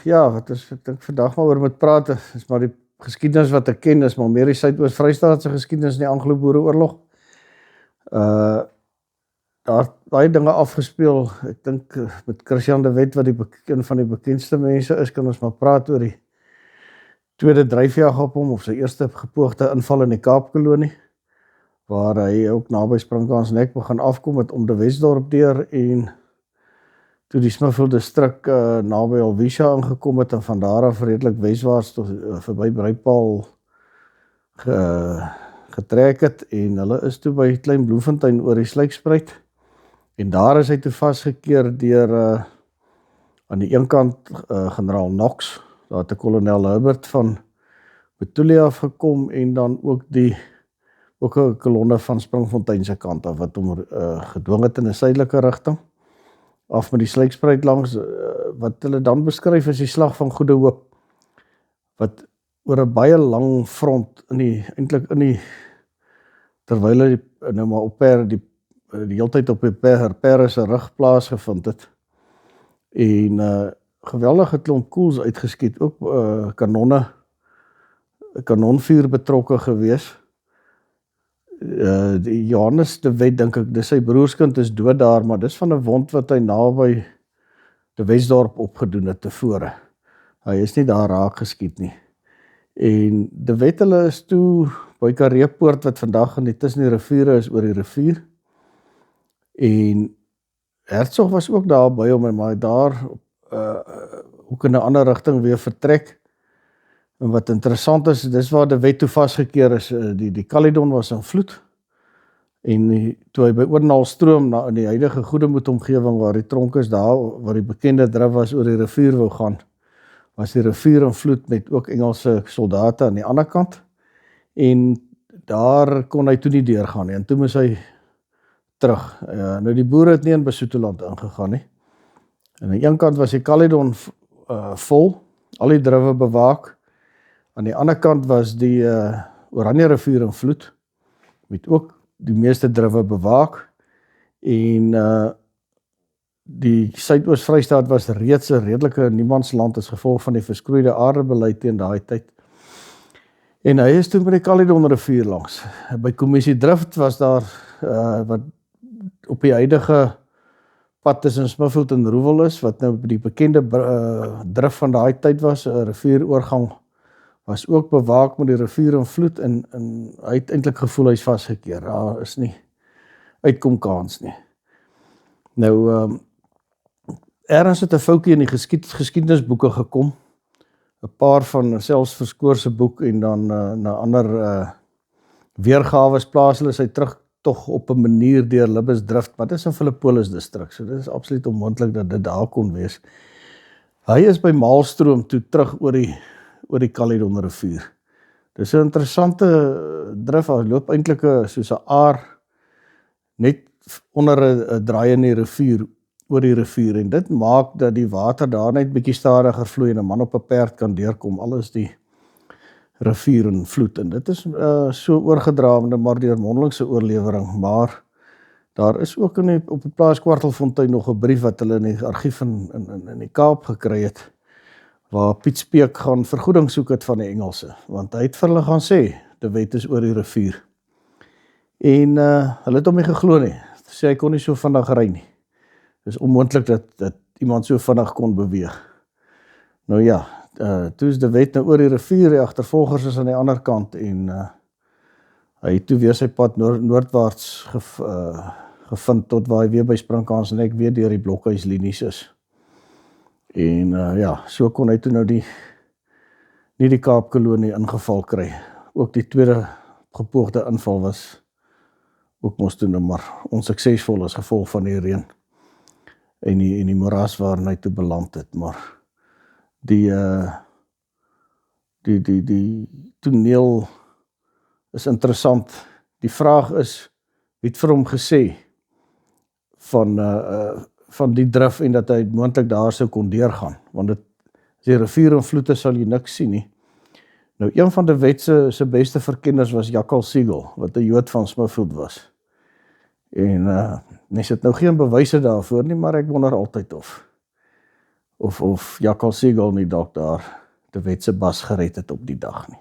ja, wat ek vandag maar oor moet praat, is maar die geskiedenis wat ek ken, is maar meer die Suidoos-Vrystaatse geskiedenis in die Anglo-Boereoorlog. Uh, daar baie dinge afgespeel, ek dink met Christian de Wet, wat een van die bekendste mense is, kan ons maar praat oor die tweede dryfjag op hom, of sy eerste gepoogde inval in die Kaapkolonie, waar hy ook naby Sprinkansnek begin afkom het om de Westdorp deur, en toe die Smithfield distrik naby Alwisha ingekom het, en van daar af redelik weswaarts tot verby Breipaal getrek het, en hulle is toe by Klein Bloemfontein oor die Slyksspruit, en daar is hy toe vastgekeer deur aan die een kant generaal Knox, daar het 'n kolonel Herbert van Betulia afgekom, en dan ook 'n kolonne van Springfontein se kant af, wat hom gedwing het in 'n suidelike rigting, af met die Slyksspruit langs, wat hulle dan beskryf as die slag van Goede Hoop, wat oor 'n baie lang front, terwyl hy nou maar op die hele tyd op die Perre se rug plaasgevind het, en geweldige klomp koels uitgeskiet, ook kanonvuur betrokke gewees. Die Johannes de Wet, dink ek, dis sy broerskind is dood daar, maar dis van 'n wond wat hy naby de Westdorp opgedoen het tevore. Hy is nie daar raak geskiet nie. En de Wet, hulle is toe by Kareepoort, wat vandag tussen die riviere is, oor die rivier. En Hertzog was ook daar by hom, maar daar ook in 'n ander rigting weer vertrek. En wat interessant is, dis waar de Wet toe vastgekeer is, die Caledon was in vloed, en toe hy by Oornaalstroom, in die huidige Goedemoed omgewing, waar die tronk is daar, waar die bekende drif was oor die rivier wou gaan, was die rivier in vloed met ook Engelse soldate aan die ander kant, en daar kon hy toe nie deurgaan nie, en toe moes hy terug. Nou die boere het nie in Besoeteland ingegaan nie, en aan die een kant was die Caledon vol, al die drive bewaak. Aan die ander kant was die Oranje rivier in vloed, met ook die meeste drive bewaak, en die Suidoos-Vrystaat was reeds 'n redelike niemandsland as gevolg van die verskroeide aardebeleid teen daai tyd. En hy is toe met die Caledon rivier langs. By Kommissie Drift was daar, wat op die huidige pad tussen Smithfield en Roewel is, wat nou die bekende drif van daai tyd was, 'n rivieroorgang, was ook bewaak met die rivier in vloed, en hy het eintlik gevoel hy is vastgekeer, daar is nie uitkomkans nie. Nou, ergens het 'n foutjie in die geskiedenisboeke gekom, 'n paar van selfs Verskoor se boek, en dan na ander weergawes plaas hulle sy terugtog op 'n manier deur Libbesdrift, maar dit is in Philippolis distrik, so dit is absoluut onmoontlik dat dit daar kon wees. Hy is by Maalstroom toe terug oor die Caledon rivier. Dis 'n interessante drif, hy loop eintlik soos 'n aar net onder 'n draai in die rivier, oor die rivier, en dit maak dat die water daar net bietjie stadiger vloei, en 'n man op 'n perd kan deurkom, al is die rivier in vloed, en dit is so oorgedra, maar deur mondelingse oorlewering, maar daar is ook op die plaas Kwartelfontein nog 'n brief wat hulle in die argief in die Kaap gekry het, waar Piet Speek gaan vergoeding soek het van die Engelse, want hy het vir hulle gaan sê, de Wet is oor die rivier. En hulle het hom nie geglo nie, sê hy kon nie so vinnig ry nie. Dis onmoontlik dat iemand so vinnig kon beweeg. Nou ja, toe is de Wet nou oor die rivier, die agtervolgers is aan die ander kant, en hy het toe weer sy pad noordwaarts gevind, tot waar hy weer by Sprinkansnek weer deur die blokhuislinies is. En ja, so kon hy toe nou nie die Kaapkolonie ingeval kry. Ook die tweede gepoogde inval was ook mos toe nou maar onsuksesvol as gevolg van die reën en die moeras waarin hy toe beland het. Maar die toneel is interessant. Die vraag is, wie het vir hom gesê van die drif, en dat hy moontlik daar sou kon deurgaan, want as die rivier in vloed is, sal jy niks sien nie. Nou, een van de Wet se beste verkenners was Jackal Siegel, wat 'n Jood van Smithfield was. En mens het nou geen bewyse daarvoor nie, maar ek wonder altyd of of Jackal Seagull nie dalk daar die Wetse Bas gered het op die dag nie.